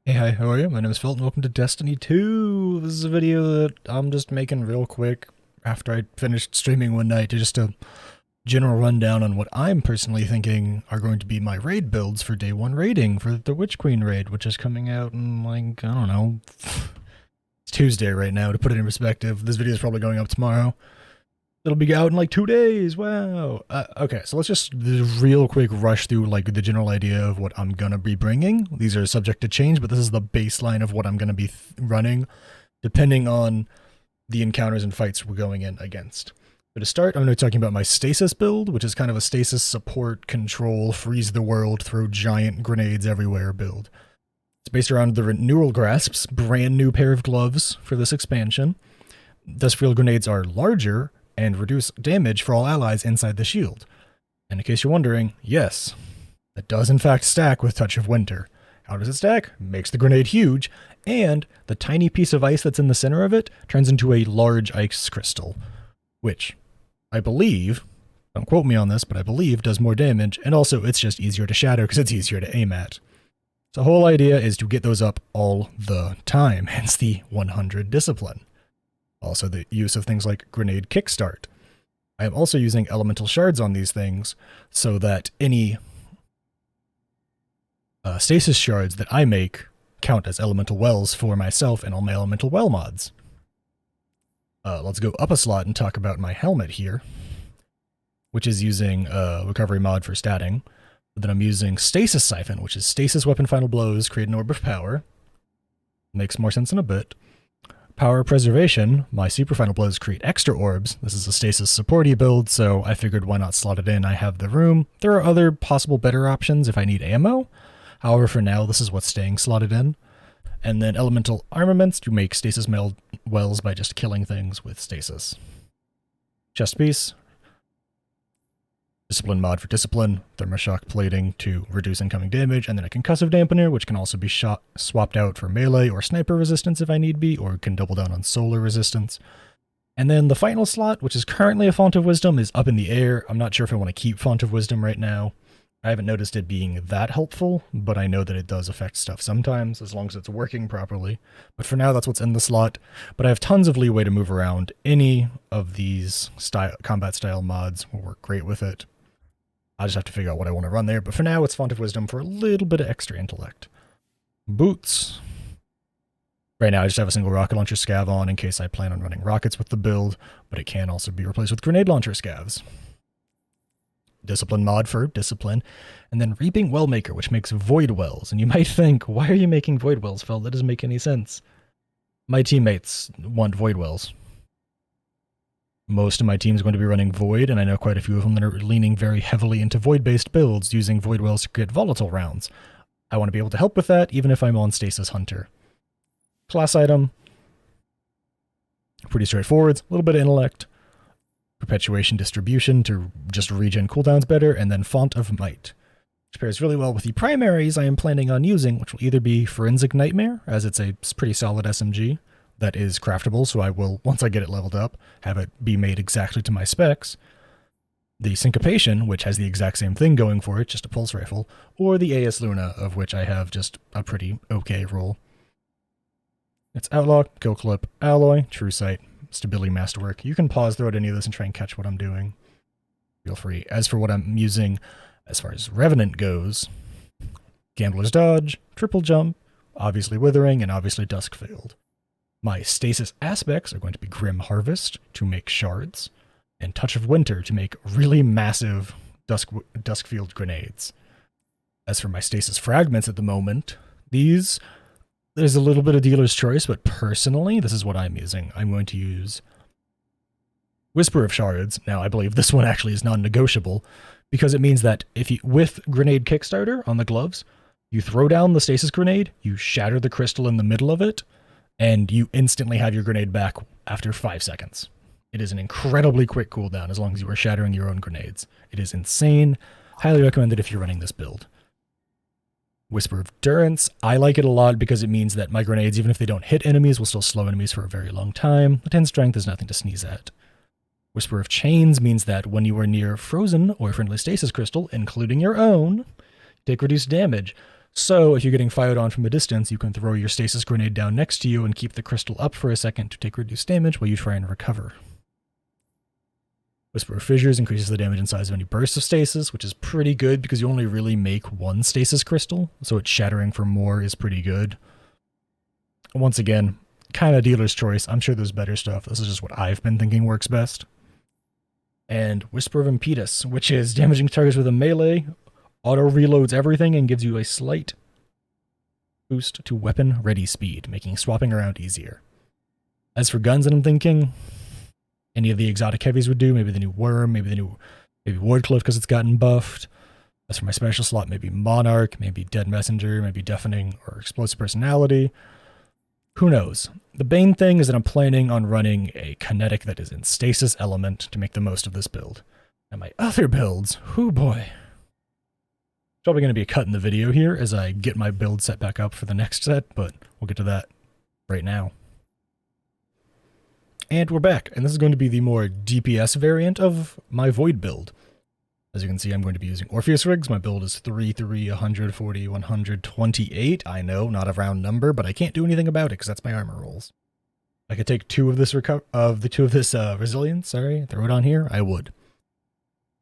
Hey, hi, how are you? My name is Phil, and welcome to Destiny 2. This is a video that I'm just making real quick after I finished streaming one night, just a general rundown on what I'm personally thinking are going to be my raid builds for day 1 raiding for the Witch Queen raid, which is coming out in, like, I don't know, it's Tuesday right now, to put it in perspective. This video is probably going up tomorrow. It'll be out in like 2 days. Wow. Okay, so let's just real quick rush through like the general idea of what I'm gonna be bringing. These are subject to change, but this is the baseline of what I'm gonna be running, depending on the encounters and fights we're going in against. But to start, I'm going to be talking about my Stasis build, which is kind of a Stasis support, control, freeze the world, throw giant grenades everywhere build. It's based around the Renewal Grasp's brand new pair of gloves for this expansion. Duskfield grenades are larger and reduce damage for all allies inside the shield. And in case you're wondering, yes, it does in fact stack with Touch of Winter. How does it stack? Makes the grenade huge, and the tiny piece of ice that's in the center of it turns into a large ice crystal, which I believe, don't quote me on this, but I believe does more damage, and also it's just easier to shatter because it's easier to aim at. So the whole idea is to get those up all the time, hence the 100 discipline. Also the use of things like grenade kickstart. I am also using elemental shards on these things so that any stasis shards that I make count as elemental wells for myself and all my elemental well mods. Let's go up a slot and talk about my helmet here, which is using recovery mod for statting. But then I'm using Stasis Siphon, which is Stasis Weapon Final Blows, create an orb of power. Makes more sense in a bit. Power Preservation, my Super Final Blows create extra orbs. This is a Stasis supporty build, so I figured why not slot it in. I have the room. There are other possible better options if I need ammo. However, for now, this is what's staying slotted in. And then Elemental Armaments to make Stasis wells by just killing things with Stasis. Chest piece. Discipline mod for discipline, thermoshock plating to reduce incoming damage, and then a concussive dampener, which can also be swapped out for melee or sniper resistance if I need be, or can double down on solar resistance. And then the final slot, which is currently a Font of Wisdom, is up in the air. I'm not sure if I want to keep Font of Wisdom right now. I haven't noticed it being that helpful, but I know that it does affect stuff sometimes, as long as it's working properly. But for now, that's what's in the slot. But I have tons of leeway to move around. Any of these combat style mods will work great with it. I just have to figure out what I want to run there, but for now it's Font of Wisdom for a little bit of extra intellect. Boots. Right now I just have a single rocket launcher scav on in case I plan on running rockets with the build, but it can also be replaced with grenade launcher scavs. Discipline mod for discipline, and then Reaping Wellmaker, which makes void wells. And you might think, why are you making void wells, Phil? That doesn't make any sense. My teammates want void wells. Most of my team is going to be running Void, and I know quite a few of them that are leaning very heavily into Void-based builds, using Void Wells to get volatile rounds. I want to be able to help with that, even if I'm on Stasis Hunter. Class item. Pretty straightforward. A little bit of intellect. Perpetuation distribution to just regen cooldowns better, and then Font of Might, which pairs really well with the primaries I am planning on using, which will either be Forensic Nightmare, as it's a pretty solid SMG, that is craftable, so I will, once I get it leveled up, have it be made exactly to my specs. The Syncopation, which has the exact same thing going for it, just a pulse rifle, or the AS Luna, of which I have just a pretty okay roll. It's Outlaw, Kill Clip, Alloy, True Sight, Stability Masterwork. You can pause throughout any of this and try and catch what I'm doing. Feel free. As for what I'm using, as far as Revenant goes, Gambler's Dodge, Triple Jump, obviously Withering, and obviously Duskfield. My Stasis aspects are going to be Grim Harvest to make shards, and Touch of Winter to make really massive Duskfield grenades. As for my Stasis fragments at the moment, there's a little bit of dealer's choice, but personally, this is what I'm using. I'm going to use Whisper of Shards. Now, I believe this one actually is non-negotiable, because it means that if you, with Grenade Kickstarter on the gloves, you throw down the Stasis grenade, you shatter the crystal in the middle of it, and you instantly have your grenade back after 5 seconds. It is an incredibly quick cooldown as long as you are shattering your own grenades. It is insane. Highly recommended if you're running this build. Whisper of Durance. I like it a lot because it means that my grenades, even if they don't hit enemies, will still slow enemies for a very long time. The 10 strength is nothing to sneeze at. Whisper of Chains means that when you are near frozen or friendly stasis crystal, including your own, take reduced damage. So if you're getting fired on from a distance, you can throw your stasis grenade down next to you and keep the crystal up for a second to take reduced damage while you try and recover. Whisper of Fissures increases the damage and size of any bursts of stasis, which is pretty good because you only really make one stasis crystal, so it's shattering for more is pretty good. Once again, kind of dealer's choice. I'm sure there's better stuff. This is just what I've been thinking works best. And Whisper of Impetus, which is damaging targets with a melee, auto-reloads everything, and gives you a slight boost to weapon ready speed, making swapping around easier. As for guns that I'm thinking, any of the exotic heavies would do, maybe the new Worm, maybe Wardcliff because it's gotten buffed. As for my special slot, maybe Monarch, maybe Dead Messenger, maybe Deafening or Explosive Personality. Who knows? The main thing is that I'm planning on running a kinetic that is in Stasis Element to make the most of this build. And my other builds, whoo boy. Probably going to be a cut in the video here as I get my build set back up for the next set, but we'll get to that right now. And we're back, and this is going to be the more DPS variant of my Void build. As you can see, I'm going to be using Orpheus rigs. My build is 3, 140, 128. I know, not a round number, but I can't do anything about it because that's my armor rolls. I could take two of this resilience, throw it on here. I would.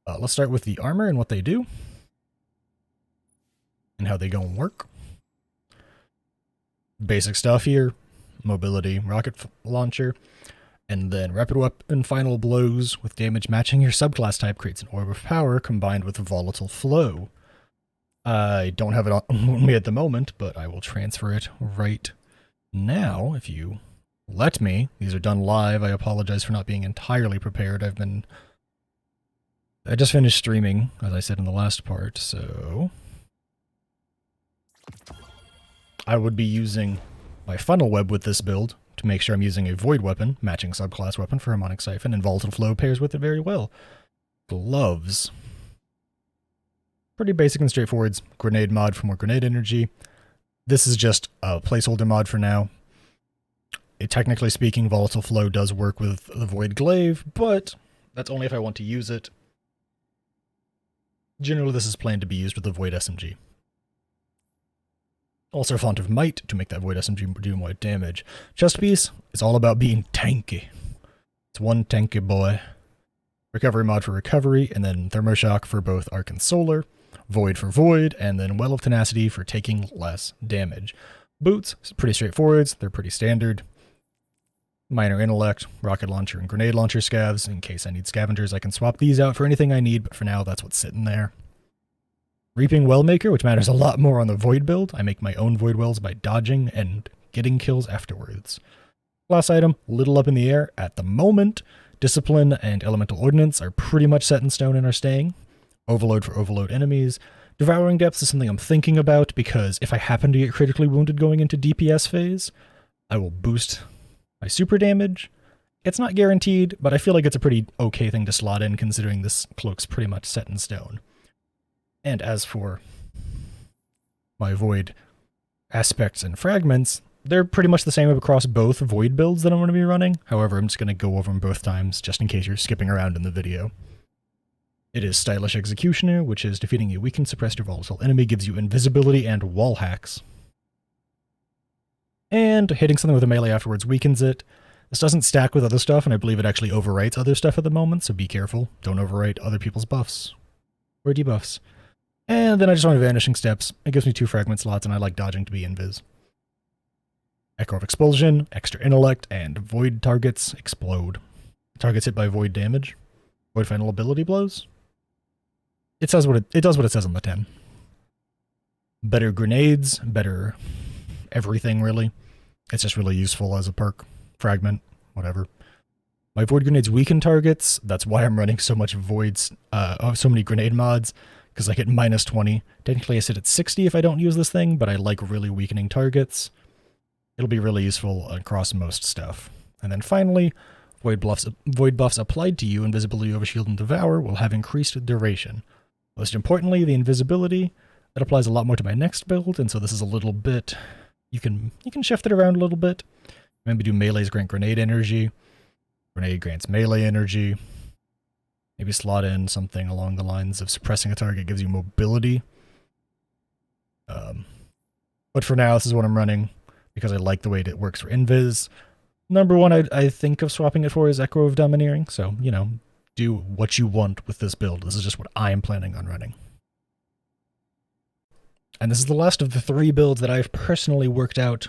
Let's start with the armor and what they do, and how they go and work. Basic stuff here: mobility, rocket launcher. And then Rapid Weapon Final Blows with damage matching your subclass type creates an orb of power combined with Volatile Flow. I don't have it on me at the moment, but I will transfer it right now if you let me. These are done live. I apologize for not being entirely prepared. I just finished streaming, as I said in the last part, so I would be using my funnel web with this build to make sure I'm using a Void weapon, matching subclass weapon for Harmonic Siphon, and Volatile Flow pairs with it very well. Gloves. Pretty basic and straightforward. Grenade mod for more grenade energy. This is just a placeholder mod for now. Technically speaking, Volatile Flow does work with the Void Glaive, but that's only if I want to use it. Generally, this is planned to be used with the Void SMG. Also, Font of Might to make that Void SMG do more damage. Chest Piece is all about being tanky. It's one tanky boy. Recovery mod for recovery, and then Thermoshock for both Arc and Solar. Void for Void, and then Well of Tenacity for taking less damage. Boots, pretty straightforward. They're pretty standard. Minor Intellect, Rocket Launcher, and Grenade Launcher scavs. In case I need scavengers, I can swap these out for anything I need, but for now, that's what's sitting there. Reaping Wellmaker, which matters a lot more on the Void build. I make my own Void Wells by dodging and getting kills afterwards. Last item, little up in the air. At the moment, Discipline and Elemental Ordnance are pretty much set in stone and are staying. Overload for overload enemies. Devouring Depths is something I'm thinking about because if I happen to get critically wounded going into DPS phase, I will boost my super damage. It's not guaranteed, but I feel like it's a pretty okay thing to slot in considering this cloak's pretty much set in stone. And as for my Void aspects and fragments, they're pretty much the same across both Void builds that I'm going to be running. However, I'm just going to go over them both times, just in case you're skipping around in the video. It is Stylish Executioner, which is defeating a weakened, suppressed, or volatile enemy, gives you invisibility and wall hacks. And hitting something with a melee afterwards weakens it. This doesn't stack with other stuff, and I believe it actually overwrites other stuff at the moment, so be careful. Don't overwrite other people's buffs or debuffs. And then I just want Vanishing Steps. It gives me 2 fragment slots, and I like dodging to be invis. Echo of Expulsion, Extra Intellect, and Void targets explode. Targets hit by Void damage. Void Final Ability blows. It does what it says on the 10. Better grenades, better everything really. It's just really useful as a perk. Fragment, whatever. My Void grenades weaken targets. That's why I'm running so much Voids, so many grenade mods. Because I get minus 20. Technically I sit at 60 if I don't use this thing, but I like really weakening targets. It'll be really useful across most stuff. And then finally, Void buffs applied to you, Invisibility, Overshield, and Devour, will have increased duration. Most importantly, the invisibility, that applies a lot more to my next build, and so this is a little bit, you can shift it around a little bit. Maybe do melees grant grenade energy, grenade grants melee energy. Maybe slot in something along the lines of suppressing a target gives you mobility. But for now, this is what I'm running because I like the way it works for invis. Number one, I think of swapping it for is Echo of Domineering. So, you know, do what you want with this build. This is just what I am planning on running. And this is the last of the 3 builds that I've personally worked out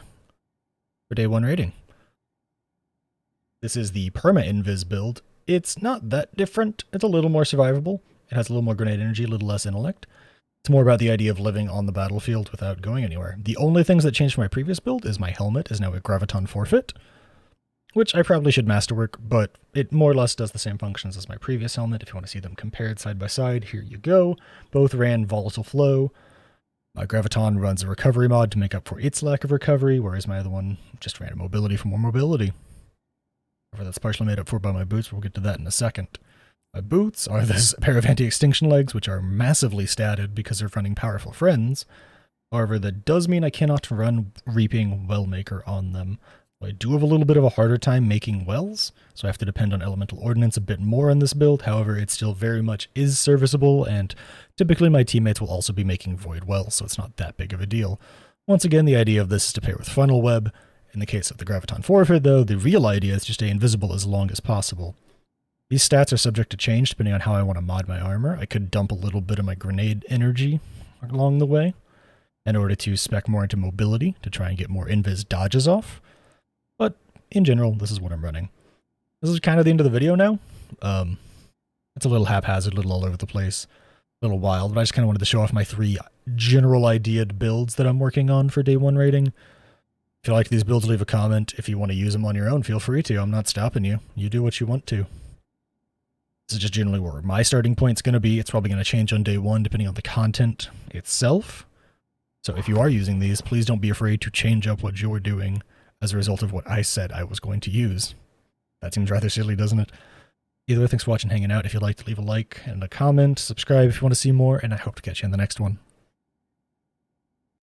for day 1 rating. This is the Perma Invis build. It's not that different. It's a little more survivable. It has a little more grenade energy, a little less intellect. It's more about the idea of living on the battlefield without going anywhere. The only things that changed from my previous build is my helmet is now a Graviton Forfeit, which I probably should masterwork, but it more or less does the same functions as my previous helmet. If you want to see them compared side by side, here you go. Both ran Volatile Flow. My Graviton runs a recovery mod to make up for its lack of recovery, whereas my other one just ran a mobility for more mobility. However, that's partially made up for by my boots. We'll get to that in a second. My boots are this pair of anti-extinction legs, which are massively statted because they're running powerful friends. However, that does mean I cannot run Reaping Wellmaker on them. I do have a little bit of a harder time making wells, so I have to depend on elemental ordnance a bit more on this build. However, it still very much is serviceable, and typically my teammates will also be making void wells, so it's not that big of a deal. Once again, the idea of this is to pair with funnel web. In the case of the Graviton Forfeit, though, the real idea is to stay invisible as long as possible. These stats are subject to change depending on how I want to mod my armor. I could dump a little bit of my grenade energy along the way in order to spec more into mobility to try and get more invis dodges off. But in general, this is what I'm running. This is kind of the end of the video now. It's a little haphazard, a little all over the place, a little wild, but I just kind of wanted to show off my 3 general ideaed builds that I'm working on for day 1 rating. If you like these builds, leave a comment. If you want to use them on your own, feel free to. I'm not stopping you. You do what you want to. This is just generally where my starting point's going to be. It's probably going to change on day 1 depending on the content itself. So if you are using these, please don't be afraid to change up what you're doing as a result of what I said I was going to use. That seems rather silly, doesn't it? Either way, thanks for watching, hanging out. If you'd like to leave a like and a comment, subscribe if you want to see more, and I hope to catch you in the next one.